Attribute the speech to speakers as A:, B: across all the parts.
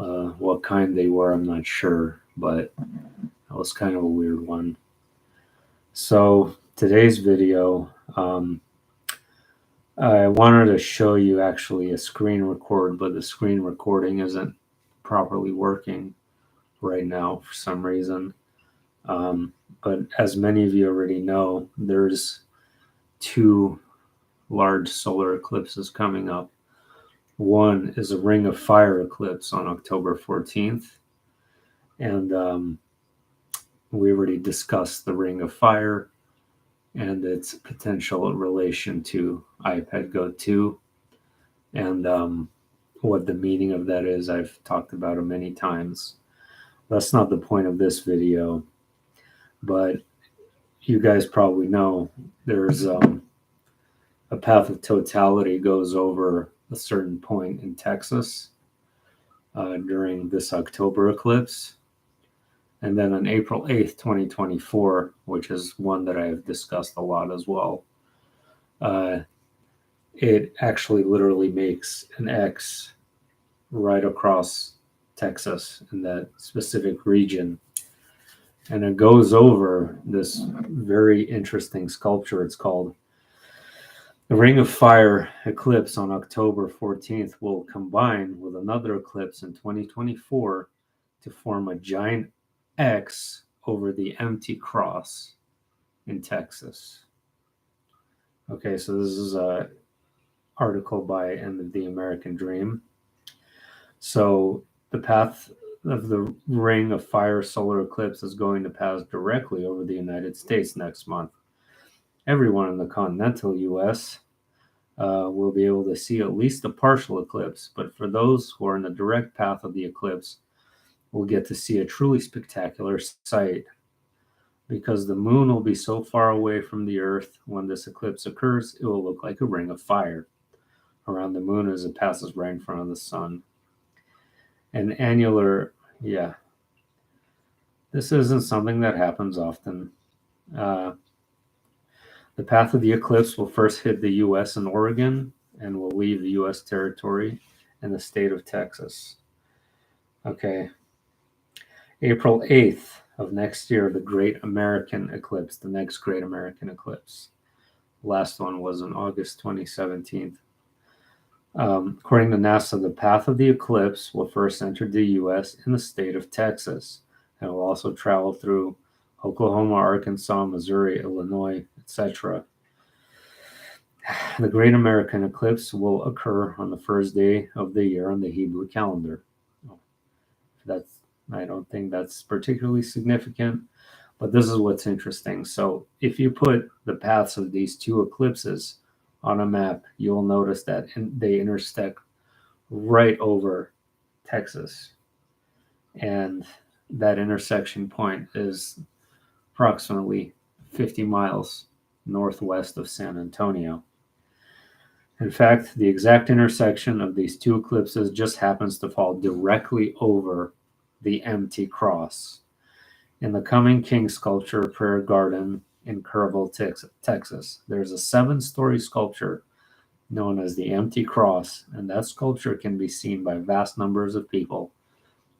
A: What kind they were, I'm not sure, but that was kind of a weird one. So today's video, I wanted to show you actually a screen record, but the screen recording isn't properly working right now for some reason. But as many of you already know, there's two large solar eclipses coming up. One is a Ring of Fire eclipse on October 14th, and we already discussed the Ring of Fire and its potential relation to iPad Go 2, and what the meaning of that is. I've talked about it many times. That's not the point of this video, but you guys probably know there's a path of totality goes over a certain point in Texas during this October eclipse. And then on April 8th, 2024, which is one that I have discussed a lot as well, it actually literally makes an X right across Texas in that specific region. And it goes over this very interesting sculpture. It's called the Ring of Fire eclipse on October 14th will combine with another eclipse in 2024 to form a giant X over the empty cross in Texas. Okay, so this is an article by End of the American Dream. So the path of the Ring of Fire solar eclipse is going to pass directly over the United States next month. Everyone in the continental U.S. Will be able to see at least a partial eclipse, but for those who are in the direct path of the eclipse, will get to see a truly spectacular sight. Because the moon will be so far away from the Earth when this eclipse occurs, it will look like a ring of fire around the moon as it passes right in front of the sun. An annular, this isn't something that happens often. The path of the eclipse will first hit the U.S. and Oregon and will leave the U.S. territory and the state of Texas. Okay. April 8th of next year, the Great American Eclipse, the next Great American Eclipse. Last one was on August 2017. According to NASA, the path of the eclipse will first enter the U.S. in the state of Texas and will also travel through Oklahoma, Arkansas, Missouri, Illinois, etc. The Great American Eclipse will occur on the first day of the year on the Hebrew calendar. I don't think that's particularly significant, but this is what's interesting. So if you put the paths of these two eclipses on a map, you'll notice that they intersect right over Texas. And that intersection point is approximately 50 miles northwest of San Antonio. In fact, the exact intersection of these two eclipses just happens to fall directly over the empty cross in the Coming King sculpture prayer garden in Kerrville, Texas. There's a 7-story sculpture known as the Empty Cross, and that sculpture can be seen by vast numbers of people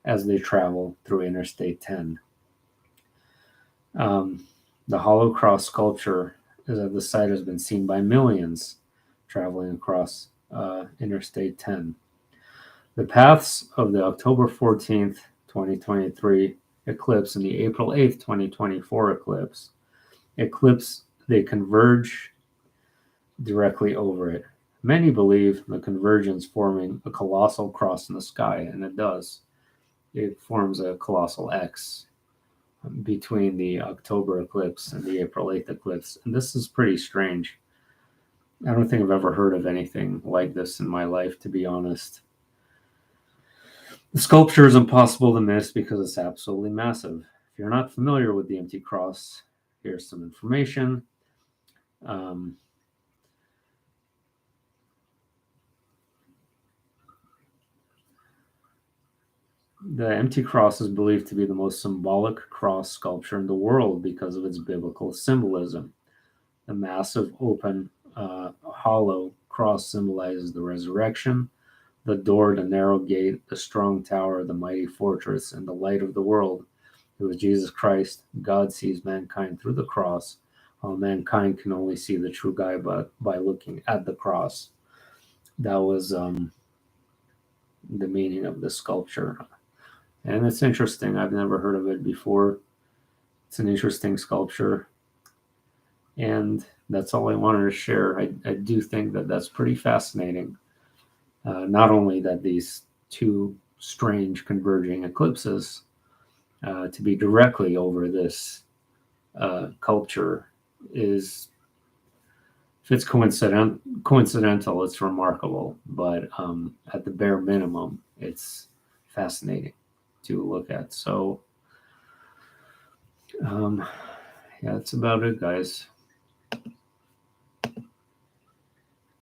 A: as they travel through Interstate 10. The hollow cross sculpture is at the site has been seen by millions traveling across Interstate 10. The paths of the October 14th, 2023 eclipse and the April 8th, 2024 eclipse, they converge directly over it. Many believe the convergence forming a colossal cross in the sky, and it does. It forms a colossal X between the October eclipse and the April 8th eclipse, and this is pretty strange. I don't think I've ever heard of anything like this in my life, to be honest. The sculpture is impossible to miss because it's absolutely massive. If you're not familiar with the empty cross, here's some information. The empty cross is believed to be the most symbolic cross sculpture in the world because of its biblical symbolism. The massive, open, hollow cross symbolizes the resurrection, the door, the narrow gate, the strong tower, the mighty fortress, and the light of the world. It was Jesus Christ. God sees mankind through the cross, while mankind can only see the true God by looking at the cross. That was the meaning of the sculpture. And it's interesting. I've never heard of it before. It's an interesting sculpture. And that's all I wanted to share. I do think that that's pretty fascinating. Not only that these two strange converging eclipses to be directly over this culture is, if it's coincidental, it's remarkable. But at the bare minimum, it's fascinating to look at. So, yeah, that's about it, guys.